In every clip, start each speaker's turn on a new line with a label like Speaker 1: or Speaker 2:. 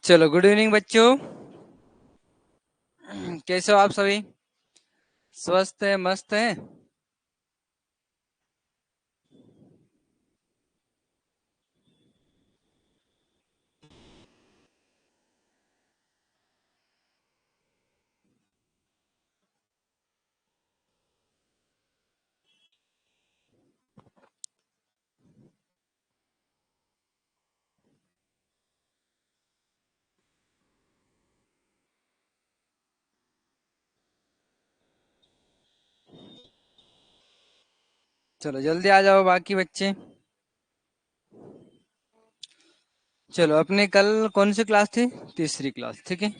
Speaker 1: चलो, good evening बच्चों। कैसे हो आप सभी? स्वस्थ है, मस्त है। चलो जल्दी आ जाओ बाकी बच्चे। चलो, अपने कल कौन सी क्लास थी? तीसरी क्लास, ठीक है।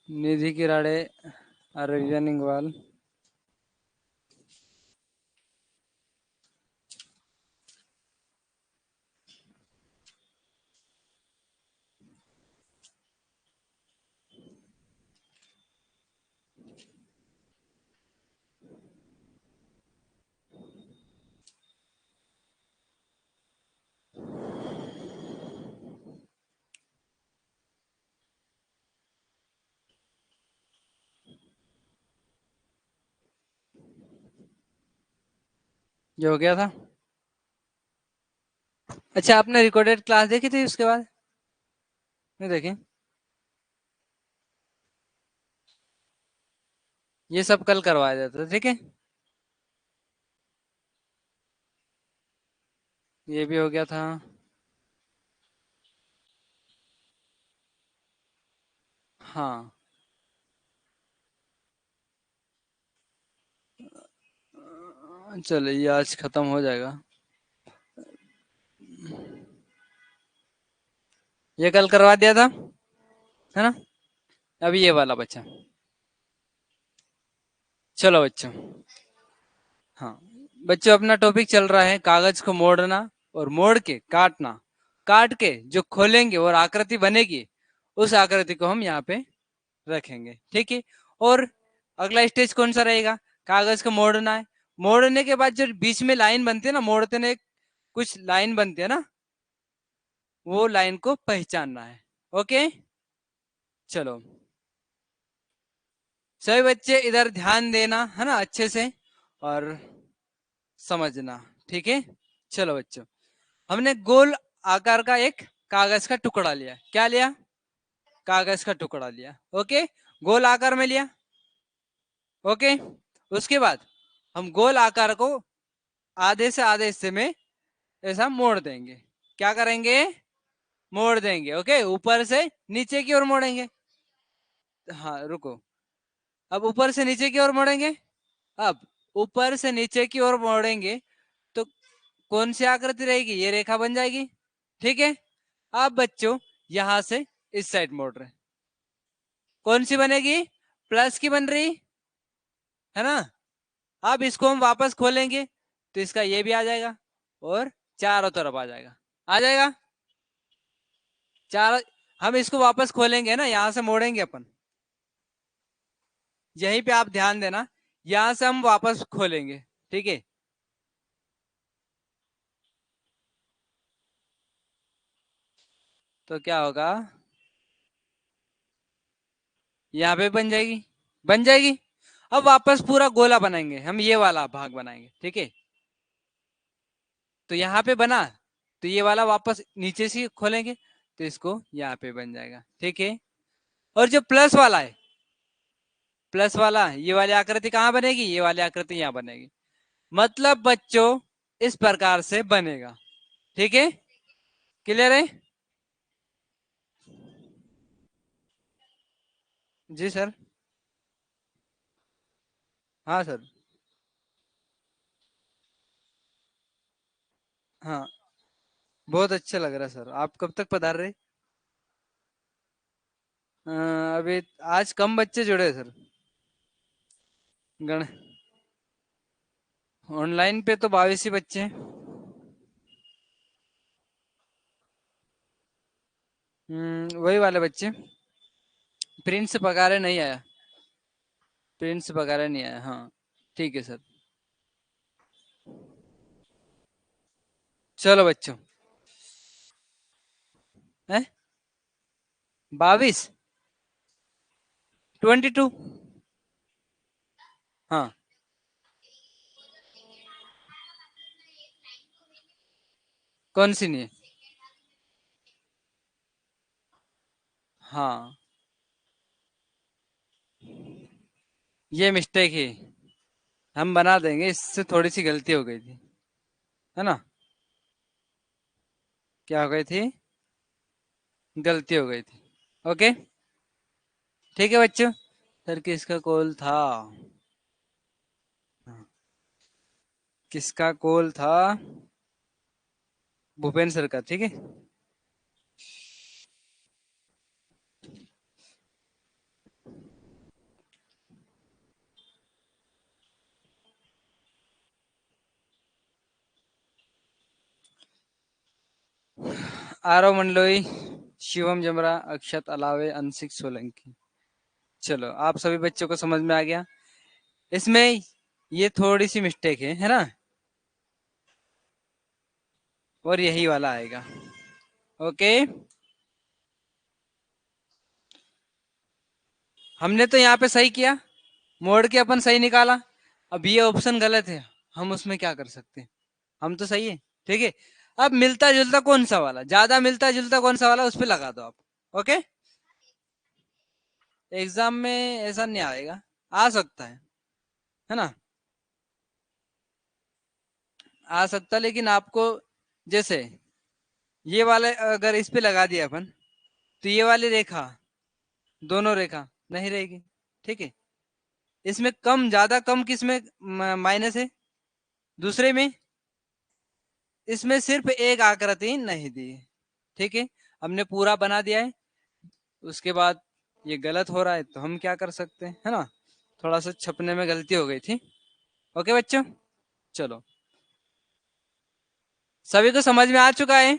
Speaker 1: निधि किराड़े, अरविंद इंगवाल। जो हो गया था। अच्छा, आपने रिकॉर्डेड क्लास देखी थी उसके बाद? नहीं देखी? ये सब कल करवाया जाता, ठीक है। ये भी हो गया था। हाँ। चलो, ये आज खत्म हो जाएगा। ये कल करवा दिया था, है ना। अभी ये वाला बच्चा। चलो बच्चों। हाँ, बच्चों अपना टॉपिक चल रहा है कागज को मोड़ना और मोड़ के काटना। काट के जो खोलेंगे और आकृति बनेगी, उस आकृति को हम यहाँ पे रखेंगे, ठीक है। और अगला स्टेज कौन सा रहेगा? कागज को मोड़ना है। मोड़ने के बाद जो बीच में लाइन बनती है ना, मोड़ते ने कुछ लाइन बनती है ना, वो लाइन को पहचानना है। ओके। चलो, सभी बच्चे इधर ध्यान देना है ना, अच्छे से, और समझना, ठीक है। चलो बच्चों, हमने गोल आकार का एक कागज का टुकड़ा लिया। क्या लिया? कागज का टुकड़ा लिया। ओके, गोल आकार में लिया। ओके, उसके बाद हम गोल आकार को आधे से आधे हिस्से में ऐसा मोड़ देंगे। क्या करेंगे? मोड़ देंगे। ओके, ऊपर से नीचे की ओर मोड़ेंगे। हाँ, रुको। अब ऊपर से नीचे की ओर मोड़ेंगे। अब ऊपर से नीचे की ओर मोड़ेंगे तो कौन सी आकृति रहेगी? ये रेखा बन जाएगी, ठीक है। अब बच्चों, यहां से इस साइड मोड़ रहे, कौन सी बनेगी? प्लस की बन रही है ना। अब इसको हम वापस खोलेंगे तो इसका ये भी आ जाएगा और चारों तरफ आ जाएगा। आ जाएगा चारों। हम इसको वापस खोलेंगे ना, यहां से मोड़ेंगे अपन। यहीं पे आप ध्यान देना, यहां से हम वापस खोलेंगे, ठीक है। तो क्या होगा? यहाँ पे बन जाएगी। बन जाएगी। अब वापस पूरा गोला बनाएंगे, हम ये वाला भाग बनाएंगे, ठीक है। तो यहाँ पे बना, तो ये वाला वापस नीचे से खोलेंगे तो इसको यहाँ पे बन जाएगा, ठीक है। और जो प्लस वाला है, प्लस वाला ये वाली आकृति कहाँ बनेगी? ये वाली आकृति यहाँ बनेगी। मतलब बच्चों, इस प्रकार से बनेगा, ठीक है। क्लियर है? जी सर। हाँ सर। हाँ, बहुत अच्छा लग रहा है सर। आप कब तक पधार रहे? अभी आज कम बच्चे जुड़े हैं, सर। गण ऑनलाइन पे तो 22 ही बच्चे हैं। वही वाले बच्चे। प्रिंस पगारे नहीं आया, प्रिंस पगारे नहीं आया। हाँ ठीक है सर। चलो बच्चों। है 22, 22। हाँ कौन सी नहीं है? हाँ ये मिस्टेक है, हम बना देंगे, इससे थोड़ी सी गलती हो गई थी, है ना? क्या हो गई थी? गलती हो गई थी। ओके ठीक है बच्चों। सर किसका कॉल था? हाँ, किसका कॉल था? भूपेंद्र सर का, ठीक है। आरव मंडलोई, शिवम जमरा, अक्षत अलावे, अंशिक सोलंकी। चलो आप सभी बच्चों को समझ में आ गया। इसमें ये थोड़ी सी मिस्टेक है ना? और यही वाला आएगा। ओके हमने तो यहाँ पे सही किया, मोड़ के अपन सही निकाला। अब ये ऑप्शन गलत है, हम उसमें क्या कर सकते हैं? हम तो सही है। ठीक है। अब मिलता जुलता कौन सा वाला, ज्यादा मिलता जुलता कौन सा वाला, उस पर लगा दो आप। ओके। एग्जाम में ऐसा नहीं आएगा, आ सकता है ना? आ सकता, लेकिन आपको जैसे ये वाले अगर इस पे लगा दिया अपन, तो ये वाली रेखा, दोनों रेखा नहीं रहेगी। ठीक है। इसमें कम ज्यादा कम किस में माइनस है? दूसरे में। इसमें सिर्फ एक आकृति नहीं दी है। ठीक है। हमने पूरा बना दिया है, उसके बाद ये गलत हो रहा है, तो हम क्या कर सकते हैं, है ना? थोड़ा सा छपने में गलती हो गई थी। ओके बच्चों। चलो सभी को समझ में आ चुका है?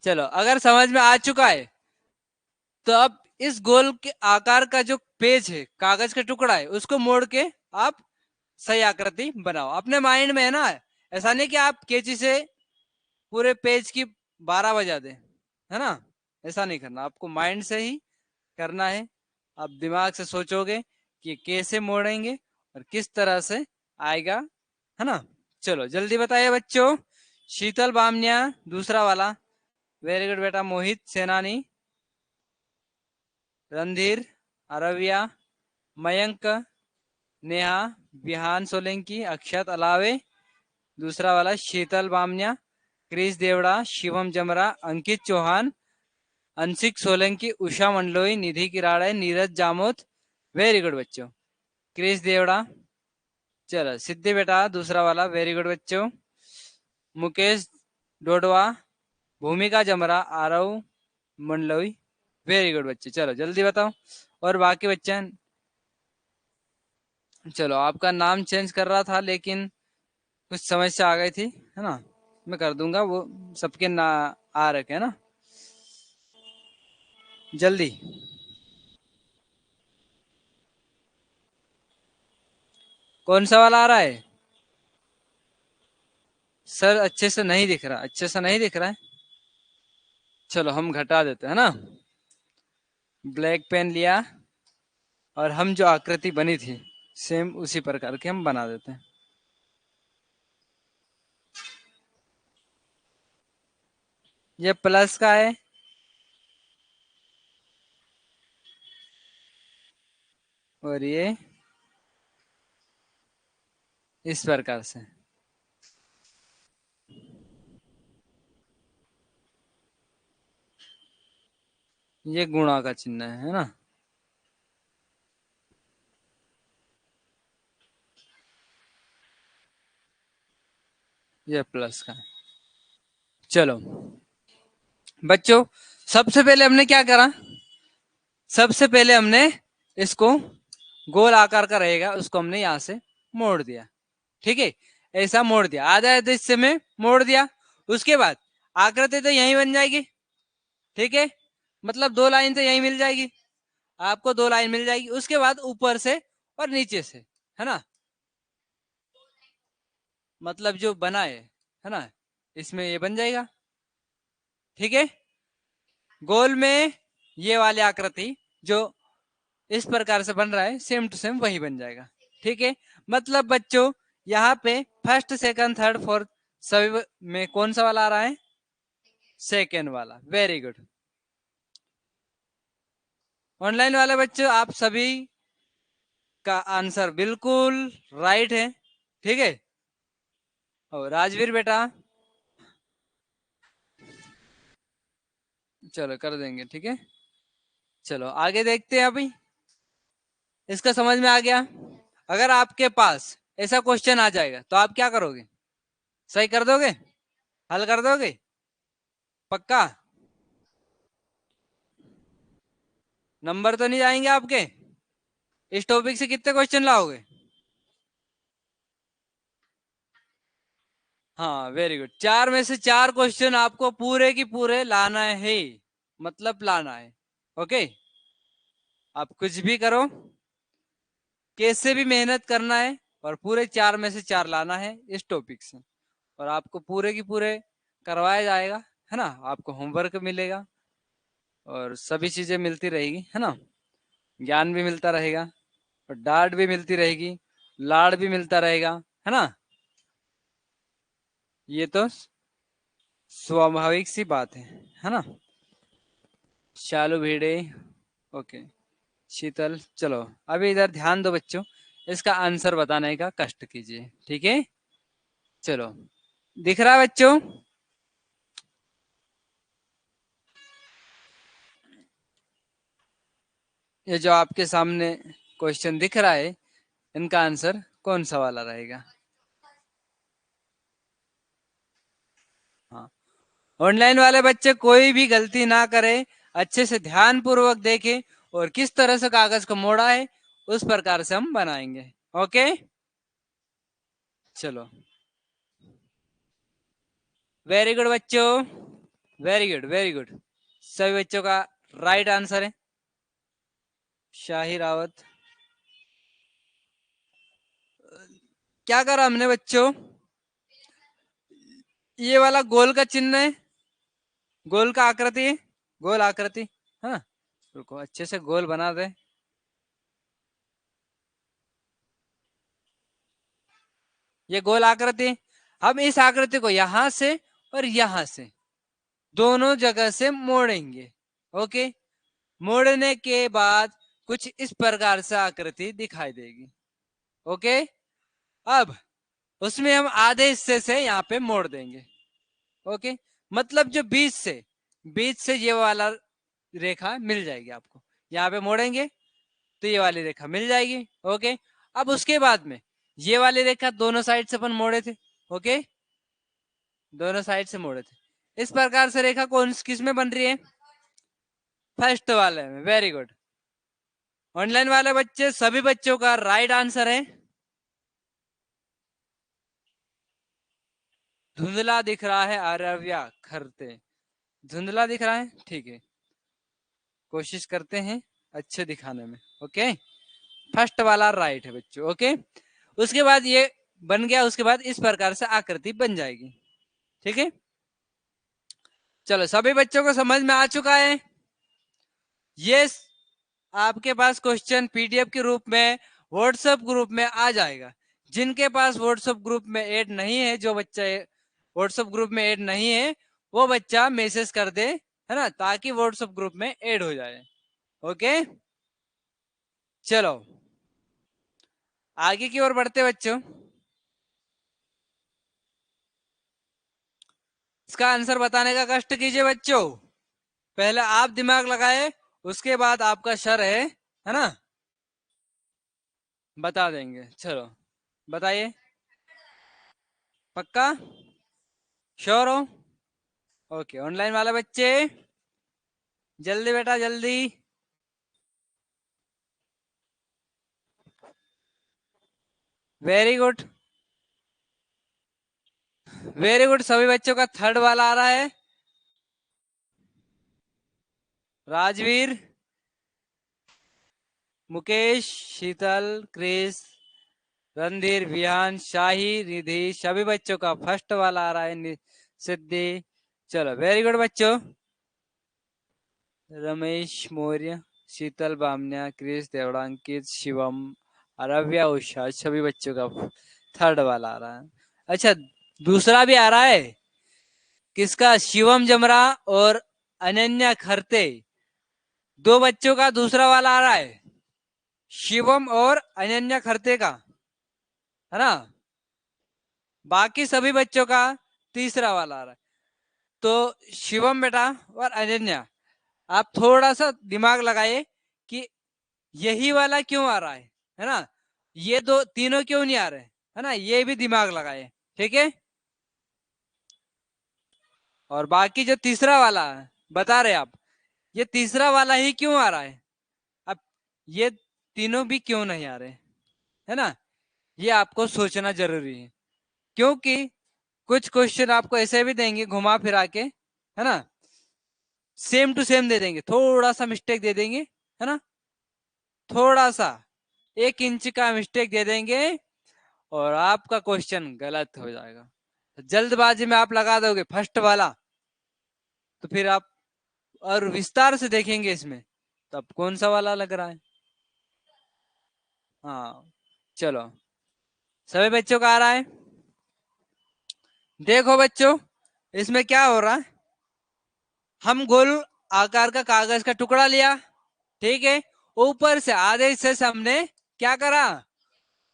Speaker 1: चलो अगर समझ में आ चुका है, तो अब इस गोल के आकार का जो पेज है, कागज का टुकड़ा है, उसको मोड़ के आप सही आकृति बनाओ अपने माइंड में, है ना? ऐसा नहीं कि आप कैंची से पूरे पेज की 12 बजा दे, है ना? ऐसा नहीं करना, आपको माइंड से ही करना है। आप दिमाग से सोचोगे कि कैसे मोड़ेंगे और किस तरह से आएगा, है ना? चलो जल्दी बताइए बच्चों। शीतल बामनिया, दूसरा वाला। वेरी गुड बेटा। मोहित सेनानी, रणधीर, अरविया, मयंक, नेहा, विहान सोलंकी, अक्षत अलावे, दूसरा वाला शीतल बामनिया, क्रिस देवड़ा, शिवम जमरा, अंकित चौहान, अंशिक सोलंकी, उषा मंडलोई, निधि किराड़े, नीरज जामोद। वेरी गुड बच्चों। क्रिस देवड़ा। चलो सिद्धि बेटा, दूसरा वाला। वेरी गुड बच्चों। मुकेश डोडवा, भूमिका जमरा, आरव मंडलोई। वेरी गुड बच्चे। चलो जल्दी बताओ। और बाकी बच्चे, चलो आपका नाम चेंज कर रहा था, लेकिन कुछ समस्या आ गई थी, है ना? मैं कर दूंगा वो, सबके ना आ रखे है ना? जल्दी। कौन सा वाला आ रहा है? सर अच्छे से नहीं दिख रहा, अच्छे से नहीं दिख रहा है। चलो हम घटा देते हैं ना। ब्लैक पेन लिया, और हम जो आकृति बनी थी सेम उसी प्रकार की हम बना देते हैं। ये प्लस का है, और ये इस प्रकार से। ये गुणा का चिन्ह है ना? ये प्लस का है। चलो बच्चों, सबसे पहले हमने क्या करा? सबसे पहले हमने इसको, गोल आकार का रहेगा, उसको हमने यहां से मोड़ दिया। ठीक है। ऐसा मोड़ दिया, आधा हिस्से में मोड़ दिया। उसके बाद आकृति तो यहीं बन जाएगी, ठीक है, मतलब 2 लाइन तो यहीं मिल जाएगी आपको, 2 लाइन मिल जाएगी। उसके बाद ऊपर से और नीचे से, है ना, मतलब जो बना है ना, इसमें ये बन जाएगा, ठीक है। गोल में ये वाली आकृति जो इस प्रकार से बन रहा है, सेम टू सेम वही बन जाएगा, ठीक है। मतलब बच्चों यहाँ पे फर्स्ट सेकंड थर्ड फोर्थ सभी में कौन सा वाला आ रहा है, सेकंड वाला, वेरी गुड। ऑनलाइन वाले बच्चों आप सभी का आंसर बिल्कुल राइट है, ठीक है। और राजवीर बेटा, चलो कर देंगे, ठीक है। चलो आगे देखते हैं अभी, इसका समझ में आ गया। अगर आपके पास ऐसा क्वेश्चन आ जाएगा तो आप क्या करोगे, सही कर दोगे, हल कर दोगे, पक्का? नंबर तो नहीं जाएंगे आपके? इस टॉपिक से कितने क्वेश्चन लाओगे? हाँ वेरी गुड, 4 में से 4 क्वेश्चन आपको पूरे की पूरे लाना है, मतलब लाना है, ओके। आप कुछ भी करो, कैसे भी मेहनत करना है, और पूरे 4 में से 4 लाना है इस टॉपिक से, और आपको पूरे की पूरे करवाया जाएगा, है ना। आपको होमवर्क मिलेगा और सभी चीजें मिलती रहेगी, है ना, ज्ञान भी मिलता रहेगा और डांट भी मिलती रहेगी, लाड़ भी मिलता रहेगा, है ना। ये तो स्वाभाविक सी बात है ना। चालू भिड़े, ओके, शीतल, चलो अभी इधर ध्यान दो बच्चों, इसका आंसर बताने का कष्ट कीजिए, ठीक है। चलो, दिख रहा है बच्चों? ये जो आपके सामने क्वेश्चन दिख रहा है, इनका आंसर कौन सा वाला रहेगा? हाँ, ऑनलाइन वाले बच्चे कोई भी गलती ना करे, अच्छे से ध्यान पूर्वक देखें, और किस तरह से कागज को मोड़ा है उस प्रकार से हम बनाएंगे, ओके। चलो, वेरी गुड बच्चों, वेरी गुड वेरी गुड, सभी बच्चों का राइट आंसर है। शाही रावत, क्या करा हमने बच्चों, ये वाला गोल का चिन्ह है, गोल का आकृति है, गोल आकृति, हाँ, रुको अच्छे से गोल बना दे। ये गोल आकृति, हम इस आकृति को यहां से और यहां से दोनों जगह से मोड़ेंगे, ओके। मोड़ने के बाद कुछ इस प्रकार से आकृति दिखाई देगी, ओके। अब उसमें हम आधे हिस्से से यहाँ पे मोड़ देंगे, ओके। मतलब जो बीच से ये वाला रेखा मिल जाएगी आपको, यहाँ पे मोड़ेंगे तो ये वाली रेखा मिल जाएगी, ओके। अब उसके बाद में ये वाली रेखा दोनों साइड से अपन मोड़े थे, ओके, दोनों साइड से मोड़े थे, इस प्रकार से रेखा कौन किस में बन रही है, फर्स्ट वाले में, वेरी गुड। ऑनलाइन वाले बच्चे सभी बच्चों का राइट आंसर है। धुंधला दिख रहा है आरव्या खरते, धुंधला दिख रहा है, ठीक है, कोशिश करते हैं अच्छे दिखाने में, ओके। फर्स्ट वाला राइट है बच्चों, ओके। उसके बाद ये बन गया, उसके बाद इस प्रकार से आकृति बन जाएगी, ठीक है। चलो सभी बच्चों को समझ में आ चुका है ये, आपके पास क्वेश्चन पीडीएफ के रूप में व्हाट्सएप ग्रुप में आ जाएगा। जिनके पास व्हाट्सएप ग्रुप में ऐड नहीं है, जो बच्चा व्हाट्सएप ग्रुप में ऐड नहीं है, वो बच्चा मैसेज कर दे, है ना, ताकि व्हाट्सएप ग्रुप में ऐड हो जाए, ओके। चलो आगे की ओर बढ़ते बच्चों, इसका आंसर बताने का कष्ट कीजिए बच्चों, पहले आप दिमाग लगाए, उसके बाद आपका सर है ना, बता देंगे। चलो बताइए, पक्का, श्योर हो? ओके, ऑनलाइन वाले बच्चे जल्दी बेटा जल्दी, वेरी गुड वेरी गुड, सभी बच्चों का थर्ड वाला आ रहा है, राजवीर, मुकेश, शीतल, क्रिस, रणधीर, विहान, शाही, रिधि, सभी बच्चों का फर्स्ट वाला आ रहा है। सिद्धि, चलो वेरी गुड बच्चों। रमेश मौर्य, शीतल बामनिया, क्रिस देवड़ांकित, शिवम, अरव्या, उषा, सभी बच्चों का थर्ड वाला आ रहा है। अच्छा, दूसरा भी आ रहा है किसका? शिवम जमरा और अनन्या खरते, दो बच्चों का दूसरा वाला आ रहा है, शिवम और अनन्या खरते का, है ना। बाकी सभी बच्चों का तीसरा वाला आ रहा है। तो शिवम बेटा और अनन्या, आप थोड़ा सा दिमाग लगाइए कि यही वाला क्यों आ रहा है ना। ये दो तीनों क्यों नहीं आ रहे, है ना, ये भी दिमाग लगाए, ठीक है। और बाकी जो तीसरा वाला है, बता रहे आप, ये तीसरा वाला ही क्यों आ रहा है। अब ये तीनों भी क्यों नहीं आ रहे, है ना, ये आपको सोचना जरूरी है। क्योंकि कुछ क्वेश्चन आपको ऐसे भी देंगे घुमा फिरा के, है ना, सेम टू सेम दे देंगे, थोड़ा सा मिस्टेक दे देंगे, है ना, थोड़ा सा 1 इंच का मिस्टेक दे देंगे और आपका क्वेश्चन गलत हो जाएगा। जल्दबाजी में आप लगा दोगे फर्स्ट वाला, तो फिर आप और विस्तार से देखेंगे इसमें, तब कौन सा वाला लग रहा है। हाँ, चलो सभी बच्चों का आ रहा है। देखो बच्चों, इसमें क्या हो रहा है, हम गोल आकार का कागज का टुकड़ा लिया, ठीक है, ऊपर से आधे हिस्से से हमने क्या करा,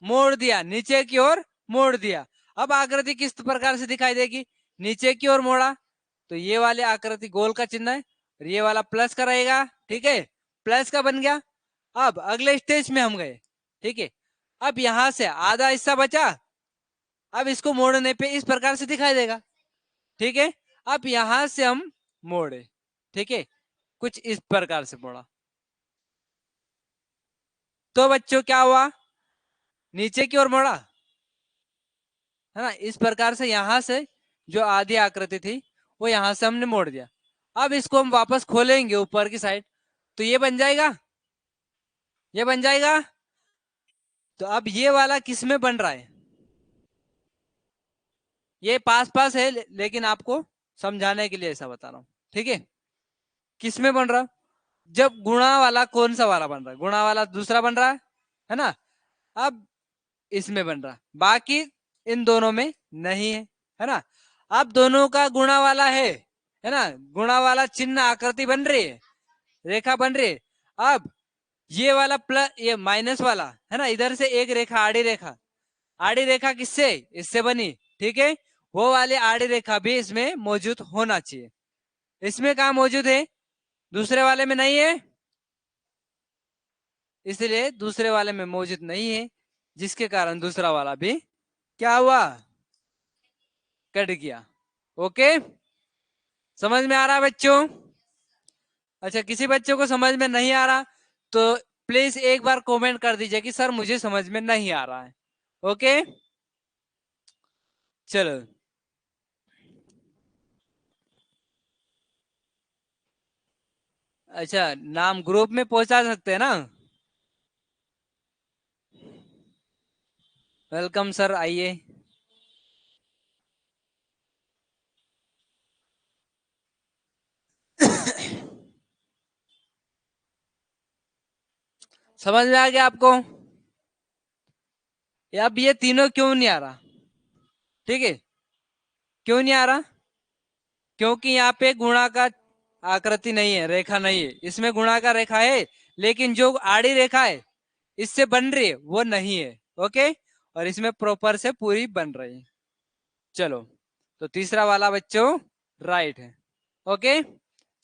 Speaker 1: मोड़ दिया, नीचे की ओर मोड़ दिया। अब आकृति किस प्रकार से दिखाई देगी, नीचे की ओर मोड़ा तो ये वाली आकृति गोल का चिन्ह है, और ये वाला प्लस का रहेगा, ठीक है, प्लस का बन गया। अब अगले स्टेज में हम गए, ठीक है, अब यहां से आधा हिस्सा बचा, अब इसको मोड़ने पे इस प्रकार से दिखाई देगा, ठीक है। अब यहां से हम मोड़े, ठीक है, कुछ इस प्रकार से मोड़ा, तो बच्चों क्या हुआ, नीचे की ओर मोड़ा, है ना, इस प्रकार से यहां से जो आधी आकृति थी वो यहां से हमने मोड़ दिया। अब इसको हम वापस खोलेंगे ऊपर की साइड, तो ये बन जाएगा, ये बन जाएगा। तो अब ये वाला किस में बन रहा है, ये पास पास है लेकिन आपको समझाने के लिए ऐसा बता रहा हूं, ठीक है। किस में बन रहा, जब गुणा वाला कौन सा वाला बन रहा है, गुणा वाला दूसरा बन रहा है ना। अब इसमें बन रहा, बाकी इन दोनों में नहीं है ना। अब दोनों का गुणा वाला है ना, गुणा वाला चिन्ह आकृति बन रही है, रेखा बन रही है। अब ये वाला प्लस ये माइनस वाला है ना, इधर से एक रेखा आड़ी रेखा, आड़ी रेखा किससे, इससे बनी, ठीक है, वो वाली आड़ी रेखा भी इसमें मौजूद होना चाहिए। इसमें कहा मौजूद है, दूसरे वाले में नहीं है, इसलिए दूसरे वाले में मौजूद नहीं है, जिसके कारण दूसरा वाला भी क्या हुआ, कट गया। ओके, समझ में आ रहा है बच्चों। अच्छा, किसी बच्चों को समझ में नहीं आ रहा तो प्लीज एक बार कमेंट कर दीजिए कि सर मुझे समझ में नहीं आ रहा है। ओके, चलो अच्छा, नाम ग्रुप में पहुंचा सकते हैं ना। वेलकम सर, आइए। समझ में आ गया आपको, अब ये तीनों क्यों नहीं आ रहा, ठीक है, क्यों नहीं आ रहा, क्योंकि यहाँ पे गुणा का आकृति नहीं है, रेखा नहीं है, इसमें गुणा का रेखा है लेकिन जो आड़ी रेखा है इससे बन रही है वो नहीं है। ओके, और इसमें प्रॉपर से पूरी बन रही है। चलो, तो तीसरा वाला बच्चों राइट है। ओके,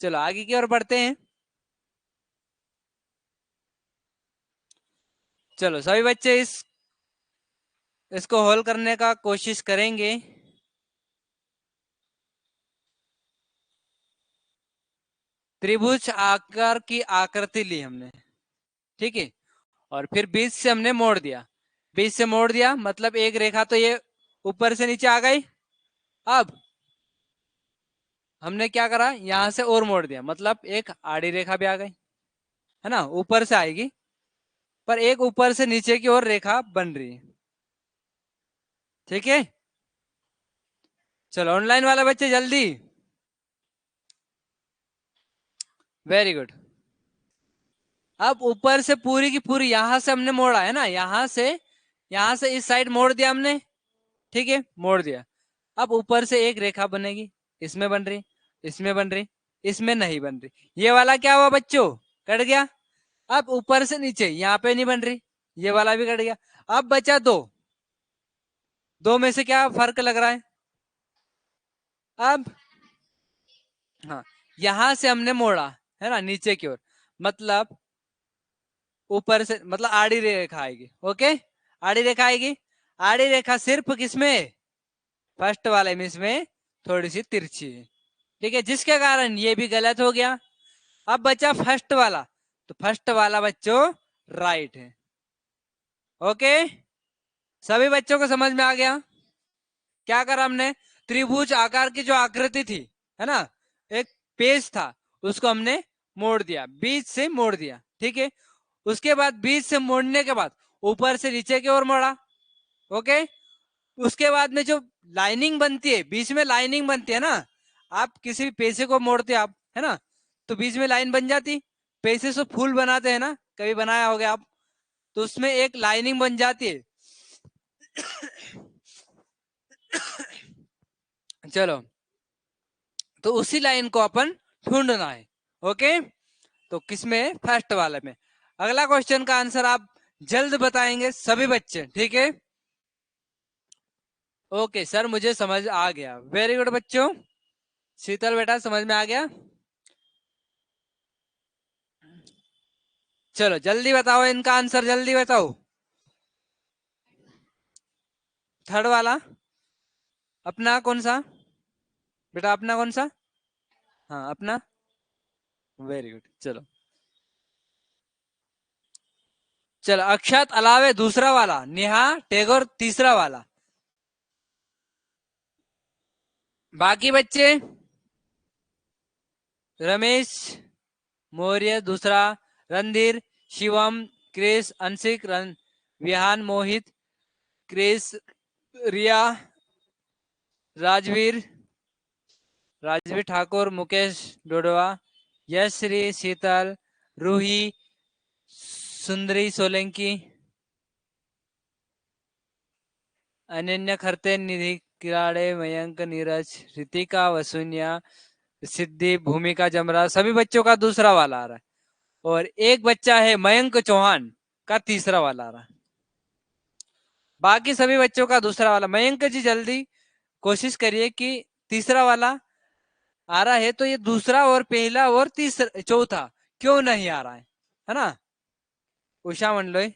Speaker 1: चलो आगे की ओर बढ़ते हैं। चलो सभी बच्चे इसको हल करने का कोशिश करेंगे। त्रिभुज आकार की आकृति ली हमने, ठीक है, और फिर बीच से हमने मोड़ दिया, बीच से मोड़ दिया मतलब एक रेखा तो ये ऊपर से नीचे आ गई। अब हमने क्या करा, यहां से और मोड़ दिया, मतलब एक आड़ी रेखा भी आ गई, है ना, ऊपर से आएगी, पर एक ऊपर से नीचे की ओर रेखा बन रही है। ठीक है, चलो ऑनलाइन वाले बच्चे जल्दी। Very good. अब ऊपर से पूरी की पूरी यहां से हमने मोड़ा है ना, यहां से इस साइड मोड़ दिया हमने। ठीक है, मोड़ दिया। अब ऊपर से एक रेखा बनेगी, इसमें बन रही, इसमें बन रही, इसमें नहीं बन रही। ये वाला क्या हुआ बच्चों, कट गया। अब ऊपर से नीचे यहाँ पे नहीं बन रही, ये वाला भी कट गया। अब बचा दो, दो में से क्या फर्क लग रहा है। अब हाँ, यहां से हमने मोड़ा है ना नीचे की ओर, मतलब ऊपर से, मतलब आड़ी रेखा आएगी। ओके, आड़ी रेखा आएगी। आड़ी रेखा सिर्फ किसमें, फर्स्ट वाले में, इसमें थोड़ी सी तिरछी है। ठीक है, जिसके कारण ये भी गलत हो गया। अब बचा फर्स्ट वाला, तो फर्स्ट वाला बच्चों राइट है। ओके, सभी बच्चों को समझ में आ गया। क्या करा हमने, त्रिभुज आकार की जो आकृति थी, है ना, एक पेज था, उसको हमने मोड़ दिया, बीच से मोड़ दिया। ठीक है, उसके बाद बीच से मोड़ने के बाद ऊपर से नीचे की ओर मोड़ा। ओके, उसके बाद में जो लाइनिंग बनती है, बीच में लाइनिंग बनती है ना, आप किसी भी पैसे को मोड़ते आप, है ना, तो बीच में लाइन बन जाती। पैसे से फूल बनाते हैं ना, कभी बनाया होगा आप, तो उसमें एक लाइनिंग बन जाती है। चलो, तो उसी लाइन को अपन ढूंढना है। ओके, तो किसमें, फर्स्ट वाले में। अगला क्वेश्चन का आंसर आप जल्द बताएंगे सभी बच्चे। ठीक है, ओके सर, मुझे समझ आ गया। वेरी गुड बच्चों। शीतल बेटा समझ में आ गया। चलो जल्दी बताओ, इनका आंसर जल्दी बताओ। थर्ड वाला, अपना कौन सा बेटा, अपना कौन सा, हाँ अपना, वेरी गुड। चलो चलो, अक्षत अलावे दूसरा वाला, नेहा टैगोर तीसरा वाला, बाकी बच्चे रमेश मौर्य दूसरा, रणधीर, शिवम, क्रिस, अंशिक, विहान, मोहित, क्रिस, रिया, राजवीर, राजवीर ठाकुर, मुकेश डोडवा, यशश्री, शीतल, रूही, सुंदरी सोलंकी, अनन्या खरते, निधि किराड़े, मयंक, नीरज, रितिका, वसुन्या, सिद्धि, भूमिका जमरा, सभी बच्चों का दूसरा वाला आ रहा है। और एक बच्चा है मयंक चौहान का तीसरा वाला आ रहा है। बाकी सभी बच्चों का दूसरा वाला। मयंक जी जल्दी कोशिश करिए कि तीसरा वाला आ रहा है तो ये दूसरा और पहला और तीसरा चौथा क्यों नहीं आ रहा है ना। उषा मंडलोई,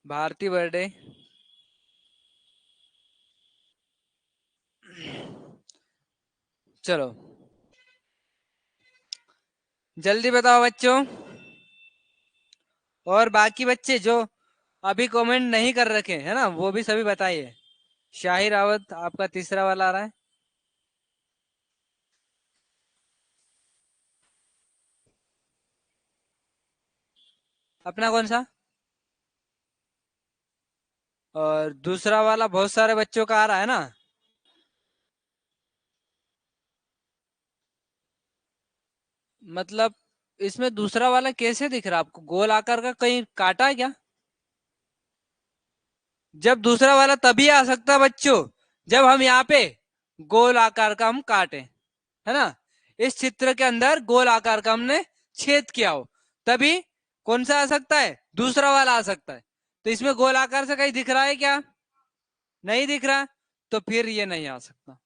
Speaker 1: भारती बर्थडे, चलो जल्दी बताओ बच्चों। और बाकी बच्चे जो अभी कमेंट नहीं कर रखे है ना, वो भी सभी बताइए। शाही रावत आपका तीसरा वाला आ रहा है। अपना कौन सा, और दूसरा वाला बहुत सारे बच्चों का आ रहा है ना। मतलब इसमें दूसरा वाला कैसे दिख रहा है आपको, गोल आकार का कहीं काटा है क्या। जब दूसरा वाला तभी आ सकता बच्चों जब हम यहाँ पे गोल आकार का हम काटे, है ना, इस चित्र के अंदर गोल आकार का हमने छेद किया हो, तभी कौन सा आ सकता है, दूसरा वाला आ सकता है। तो इसमें गोल आकार से कहीं दिख रहा है क्या, नहीं दिख रहा, तो फिर ये नहीं आ सकता।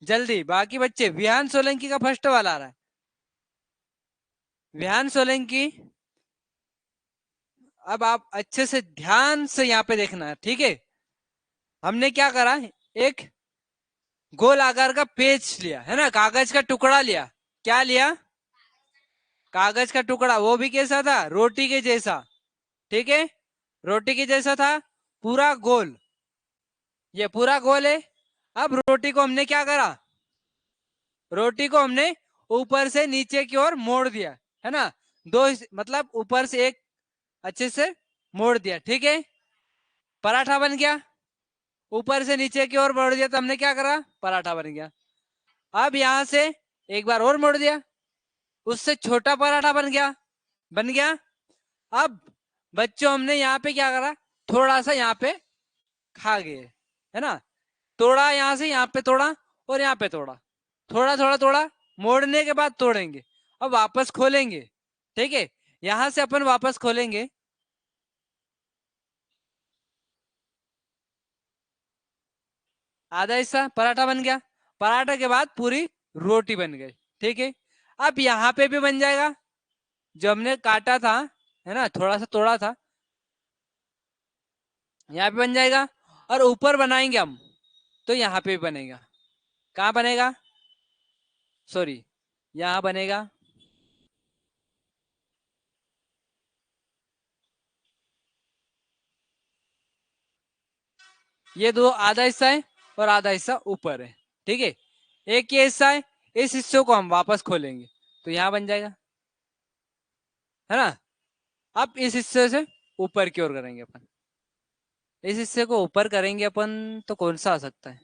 Speaker 1: जल्दी बाकी बच्चे, विहान सोलंकी का फर्स्ट वाला आ रहा है। विहान सोलंकी, अब आप अच्छे से ध्यान से यहाँ पे देखना है। ठीक है, हमने क्या करा, एक गोल आकार का पेज लिया है ना, कागज का टुकड़ा लिया। क्या लिया, कागज का टुकड़ा, वो भी कैसा था, रोटी के जैसा। ठीक है, रोटी के जैसा था, पूरा गोल, ये पूरा गोल है। अब रोटी को हमने क्या करा, रोटी को हमने ऊपर से नीचे की ओर मोड़ दिया, है ना, दो मतलब ऊपर से एक अच्छे से मोड़ दिया, ठीक है, पराठा बन गया। ऊपर से नीचे की ओर मोड़ दिया तो हमने क्या करा, पराठा बन गया। अब यहां से एक बार और मोड़ दिया, उससे छोटा पराठा बन गया, बन गया। अब बच्चों हमने यहाँ पे क्या करा, थोड़ा सा यहाँ पे खा गए, है ना, तोड़ा यहाँ से यहाँ पे तोड़ा और यहाँ पे तोड़ा, थोड़ा थोड़ा तोड़ा, मोड़ने के बाद तोड़ेंगे, अब वापस खोलेंगे, ठीक है, यहां से अपन वापस खोलेंगे, आधा हिस्सा पराठा बन गया, पराठा के बाद पूरी रोटी बन गई, ठीक है। अब यहाँ पे भी बन जाएगा, जो हमने काटा था, है ना, थोड़ा सा तोड़ा था, यहाँ पे बन जाएगा। और ऊपर बनाएंगे हम तो यहाँ पे भी बनेगा, कहाँ बनेगा, सॉरी, यहाँ बनेगा, ये दो आधा हिस्सा है और आधा हिस्सा ऊपर है, ठीक है, एक ये हिस्सा है, इस हिस्से को हम वापस खोलेंगे तो यहाँ बन जाएगा, है ना। अब इस हिस्से से ऊपर की ओर करेंगे अपन, इस हिस्से को ऊपर करेंगे अपन तो कौन सा आ सकता है,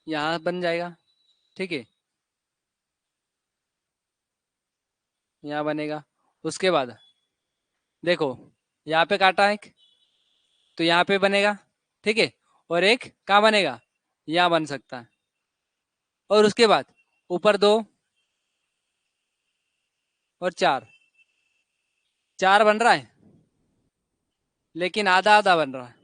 Speaker 1: यहाँ बन जाएगा, ठीक है, यहाँ बनेगा। उसके बाद देखो, यहाँ पे काटा एक तो यहाँ पे बनेगा, ठीक है, और एक कहाँ बनेगा, यहाँ बन सकता है। और उसके बाद ऊपर दो और चार, चार बन रहा है, लेकिन आधा आधा बन रहा है।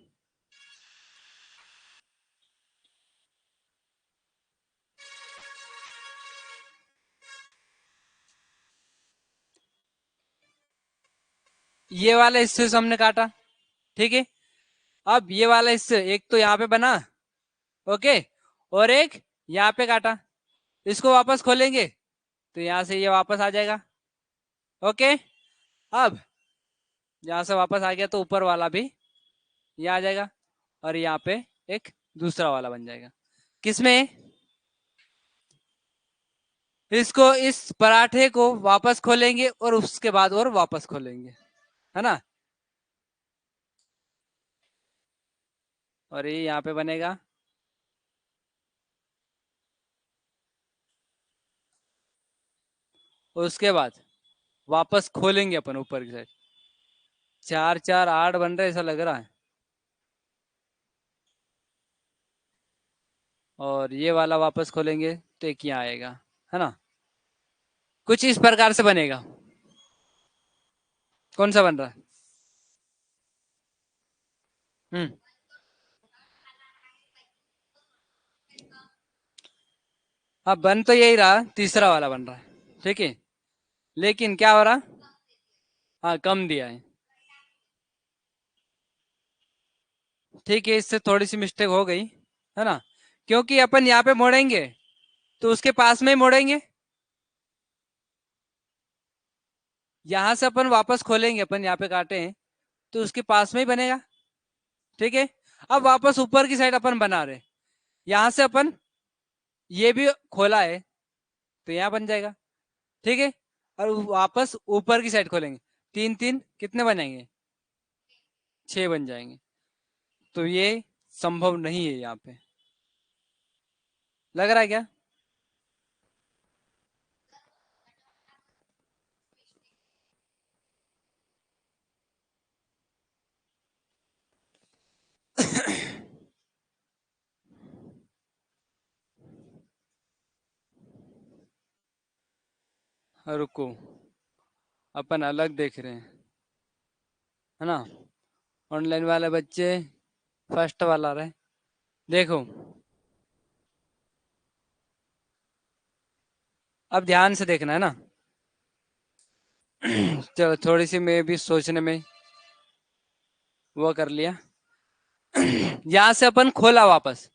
Speaker 1: ये वाला हिस्से से हमने काटा, ठीक है, अब ये वाला हिस्से एक तो यहाँ पे बना, ओके, और एक यहाँ पे काटा, इसको वापस खोलेंगे तो यहाँ से ये वापस आ जाएगा, ओके। अब यहाँ से वापस आ गया तो ऊपर वाला भी ये आ जाएगा, और यहाँ पे एक दूसरा वाला बन जाएगा, किसमें, इसको इस पराठे को वापस खोलेंगे और उसके बाद और वापस खोलेंगे, है ना, और ये यहाँ पे बनेगा, और उसके बाद वापस खोलेंगे अपन ऊपर की साइड, चार चार आठ बन रहे ऐसा लग रहा है, और ये वाला वापस खोलेंगे तो एक यहाँ आएगा, है ना, कुछ इस प्रकार से बनेगा। कौन सा बन रहा है, हम्म, अब बन तो यही रहा, तीसरा वाला बन रहा है, ठीक है, लेकिन क्या हो रहा, हाँ कम दिया है, ठीक है, इससे थोड़ी सी मिस्टेक हो गई, है ना, क्योंकि अपन यहाँ पे मोड़ेंगे तो उसके पास में ही मोड़ेंगे, यहां से अपन वापस खोलेंगे, अपन यहाँ पे काटे हैं तो उसके पास में ही बनेगा, ठीक है। अब वापस ऊपर की साइड अपन बना रहे, यहां से अपन ये भी खोला है तो यहाँ बन जाएगा, ठीक है, और वापस ऊपर की साइड खोलेंगे, तीन तीन कितने बनेंगे, छह बन जाएंगे, तो ये संभव नहीं है यहाँ पे, लग रहा है क्या। रुको, अपन अलग देख रहे हैं, है ना, ऑनलाइन वाले बच्चे फर्स्ट वाला रहे, देखो, अब ध्यान से देखना है ना। चलो थोड़ी सी मैं भी सोचने में वो कर लिया। यहाँ से अपन खोला वापस,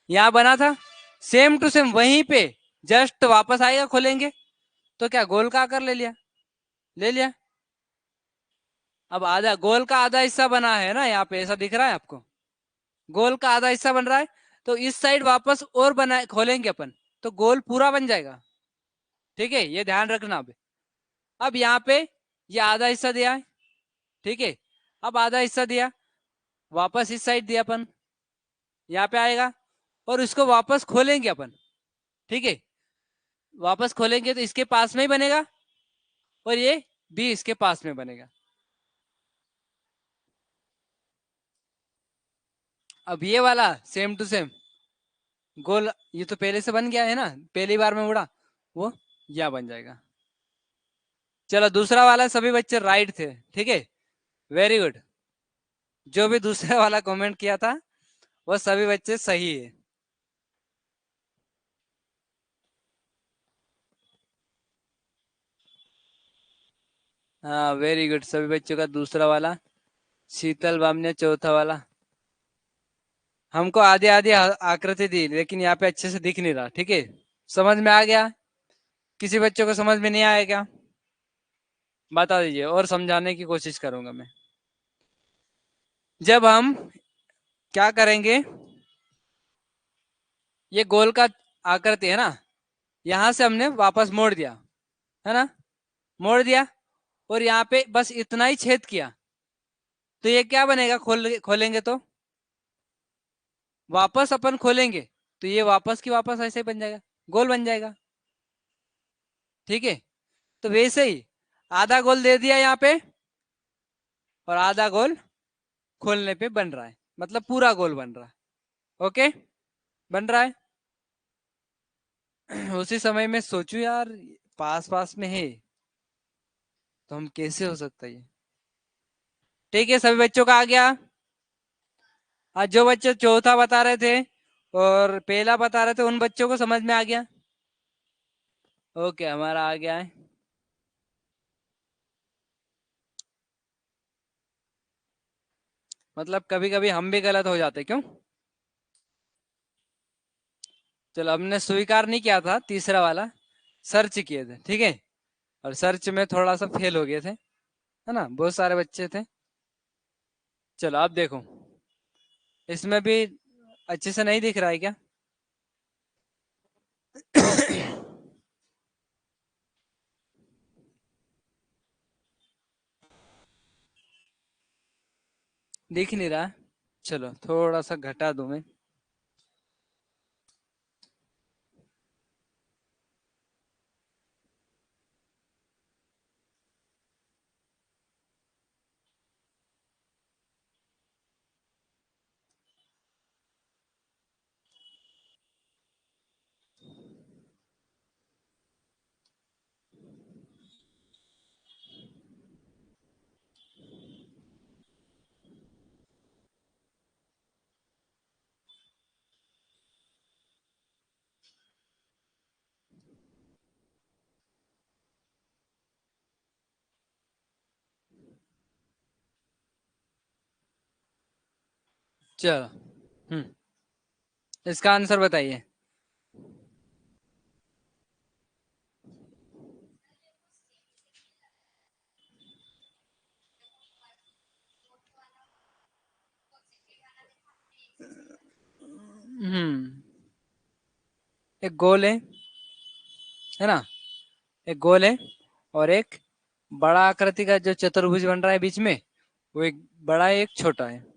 Speaker 1: यहाँ बना था, सेम टू सेम वहीं पे जस्ट वापस आएगा, खोलेंगे तो क्या गोल का आकार ले लिया, ले लिया, अब आधा गोल का आधा हिस्सा बना है ना, यहाँ पे ऐसा दिख रहा है आपको, गोल का आधा हिस्सा बन रहा है। तो इस साइड वापस और बना खोलेंगे अपन, तो गोल पूरा बन जाएगा। ठीक है, ये ध्यान रखना। अब यहाँ पे ये आधा हिस्सा दिया है, ठीक है। अब आधा हिस्सा दिया, वापस इस साइड दिया अपन, यहाँ पे आएगा, और इसको वापस खोलेंगे अपन। ठीक है, वापस खोलेंगे तो इसके पास में ही बनेगा, और ये भी इसके पास में बनेगा। अब ये वाला सेम टू सेम गोल, ये तो पहले से बन गया है ना, पहली बार में उड़ा, वो यहाँ बन जाएगा। चलो दूसरा वाला, सभी बच्चे राइट थे, ठीक है, वेरी गुड। जो भी दूसरा वाला कमेंट किया था वो सभी बच्चे सही है। हाँ वेरी गुड, सभी बच्चों का दूसरा वाला। शीतल बामने चौथा वाला। हमको आधी आधी आकृति दी, लेकिन यहाँ पे अच्छे से दिख नहीं रहा। ठीक है, समझ में आ गया? किसी बच्चों को समझ में नहीं आया क्या? बता दीजिए, और समझाने की कोशिश करूंगा मैं। जब हम क्या करेंगे, ये गोल का आकृति है ना, यहां से हमने वापस मोड़ दिया, है ना, मोड़ दिया, और यहाँ पे बस इतना ही छेद किया, तो ये क्या बनेगा, खोलेंगे तो वापस अपन खोलेंगे, तो ये वापस की वापस ऐसे ही बन जाएगा, गोल बन जाएगा। ठीक है, तो वैसे ही आधा गोल दे दिया यहाँ पे, और आधा गोल खोलने पे बन रहा है, मतलब पूरा गोल बन रहा है। ओके, बन रहा है। उसी समय में सोचू यार, पास पास में है, तो हम कैसे हो सकता है ये। ठीक है, सभी बच्चों का आ गया। आज जो बच्चे चौथा बता रहे थे और पहला बता रहे थे, उन बच्चों को समझ में आ गया? ओके, हमारा आ गया है। मतलब कभी कभी हम भी गलत हो जाते, क्यों? चलो, हमने स्वीकार नहीं किया था तीसरा वाला, सर्च किए थे, ठीक है, और सर्च में थोड़ा सा फेल हो गए थे, है ना, बहुत सारे बच्चे थे। चलो अब देखो, इसमें भी अच्छे से नहीं दिख रहा है क्या? दिख नहीं रहा? चलो थोड़ा सा घटा दूं मैं। चलो, इसका आंसर बताइए। एक गोल है ना, एक गोल है, और एक बड़ा आकृति का जो चतुर्भुज बन रहा है बीच में, वो एक बड़ा है, एक छोटा है।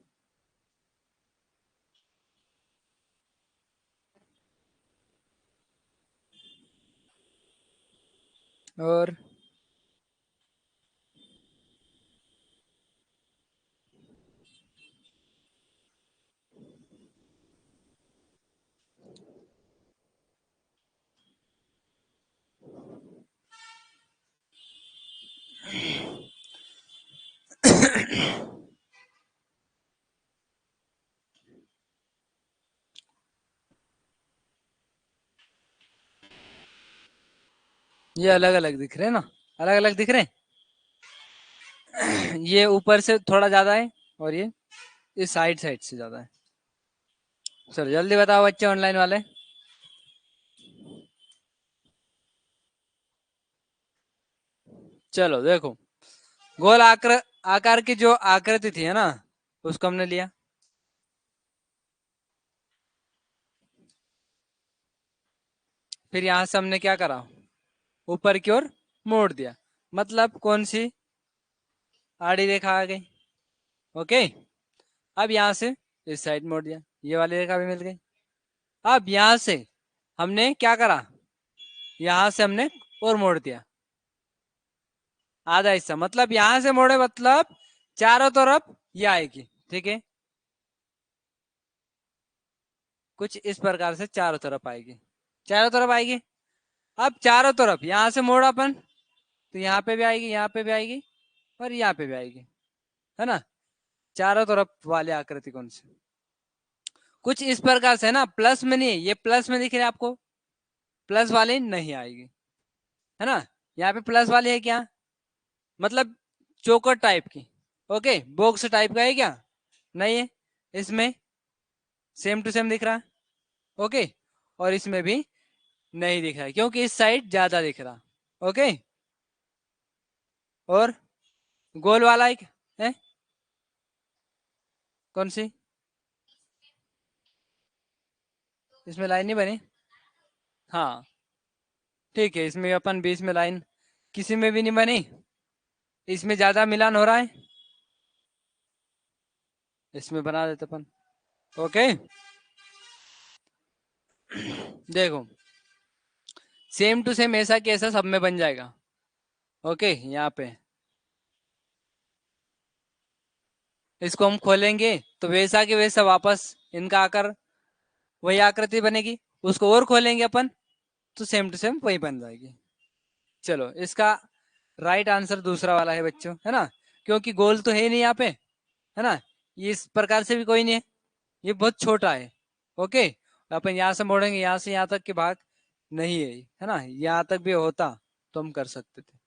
Speaker 1: और ये अलग अलग दिख रहे हैं ना, अलग अलग दिख रहे हैं। ये ऊपर से थोड़ा ज्यादा है, और ये इस साइड साइड से ज्यादा है। चलो जल्दी बताओ बच्चे ऑनलाइन वाले। चलो देखो, गोल आकृ आकार की जो आकृति थी है ना, उसको हमने लिया, फिर यहां से हमने क्या करा, ऊपर की ओर मोड़ दिया। मतलब कौन सी, आड़ी रेखा आ गई। ओके, अब यहां से इस साइड मोड़ दिया, ये वाली रेखा भी मिल गई। अब यहां से हमने क्या करा, यहां से हमने और मोड़ दिया आधा हिस्सा, मतलब यहां से मोड़े मतलब चारों तरफ ये आएगी। ठीक है, कुछ इस प्रकार से चारों तरफ आएगी, चारों तरफ आएगी। अब चारों तरफ यहां से मोड़ अपन, तो यहाँ पे भी आएगी, यहाँ पे भी आएगी, और यहाँ पे भी आएगी, है ना। चारों तरफ वाली आकृति कौन सी, कुछ इस प्रकार से है ना। प्लस में नहीं है, ये प्लस में दिख रहा है आपको, प्लस वाली नहीं आएगी, है ना। यहाँ पे प्लस वाली है क्या, मतलब चौकर टाइप की। ओके, बॉक्स टाइप का है क्या, नहीं है। इसमें सेम टू सेम दिख रहा है। ओके, और इसमें भी नहीं दिख रहा है, क्योंकि इस साइड ज्यादा दिख रहा। ओके, और गोल वाला एक है, कौन सी, इसमें लाइन नहीं बनी। हाँ ठीक है, इसमें अपन बीच में लाइन किसी में भी नहीं बनी, इसमें ज्यादा मिलान हो रहा है, इसमें बना देते अपन। ओके, देखो सेम टू सेम ऐसा कैसा सब में बन जाएगा। ओके, यहाँ पे इसको हम खोलेंगे तो वैसा के वैसा वापस इनका आकार वही आकृति बनेगी, उसको और खोलेंगे अपन तो सेम टू सेम वही बन जाएगी। चलो, इसका राइट आंसर दूसरा वाला है बच्चों, है ना, क्योंकि गोल तो है ही नहीं यहाँ पे, है ना। ये इस प्रकार से भी कोई नहीं है, ये बहुत छोटा है। ओके, अपन यहाँ से मोड़ेंगे, यहाँ से यहाँ तक के भाग नहीं है ना, यहाँ तक भी होता तो हम कर सकते थे।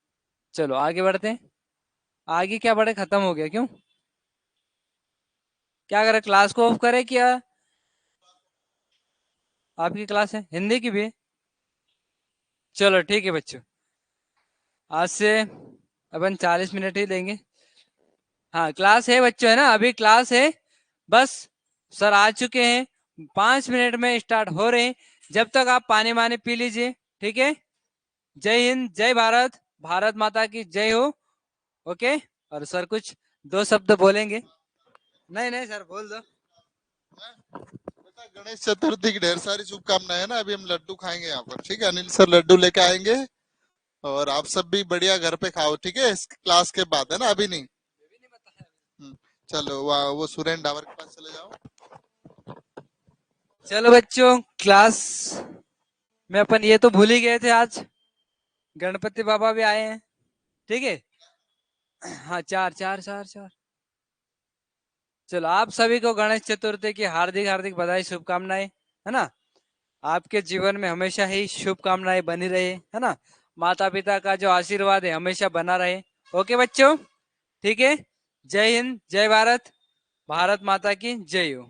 Speaker 1: चलो आगे बढ़ते हैं। आगे क्या बढ़े, खत्म हो गया क्यों, क्या करें, क्लास को ऑफ करें क्या, आपकी क्लास है, हिंदी की भी है। चलो ठीक है बच्चों, आज से अपन 40 मिनट ही लेंगे। हाँ क्लास है बच्चों, है ना, अभी क्लास है, बस सर आ चुके हैं, 5 मिनट में स्टार्ट हो रहे हैं। जब तक आप पानी मानी पी लीजिए, ठीक है। जय हिंद, जय भारत, भारत माता की जय हो। ओके, और सर कुछ 2 शब्द बोलेंगे। नहीं नहीं सर बोल दो।
Speaker 2: बेटा गणेश चतुर्थी की ढेर सारी शुभकामनाएं है ना। अभी हम लड्डू खाएंगे यहाँ पर, ठीक है। अनिल सर लड्डू लेके आएंगे, और आप सब भी बढ़िया घर पे खाओ, ठीक है, इस क्लास के बाद, है ना, अभी नहीं। चलो वो सुरेन डावर के पास चले जाओ।
Speaker 1: चलो बच्चों, क्लास में अपन ये तो भूल ही गए थे, आज गणपति बाबा भी आए हैं, ठीक है। हाँ, चार चार चार चार। चलो, आप सभी को गणेश चतुर्थी की हार्दिक हार्दिक बधाई, शुभकामनाएं, है ना। आपके जीवन में हमेशा ही शुभकामनाएं बनी रहे, है ना। माता पिता का जो आशीर्वाद है हमेशा बना रहे। ओके बच्चों, ठीक है। जय हिंद, जय भारत, भारत माता की जय हो।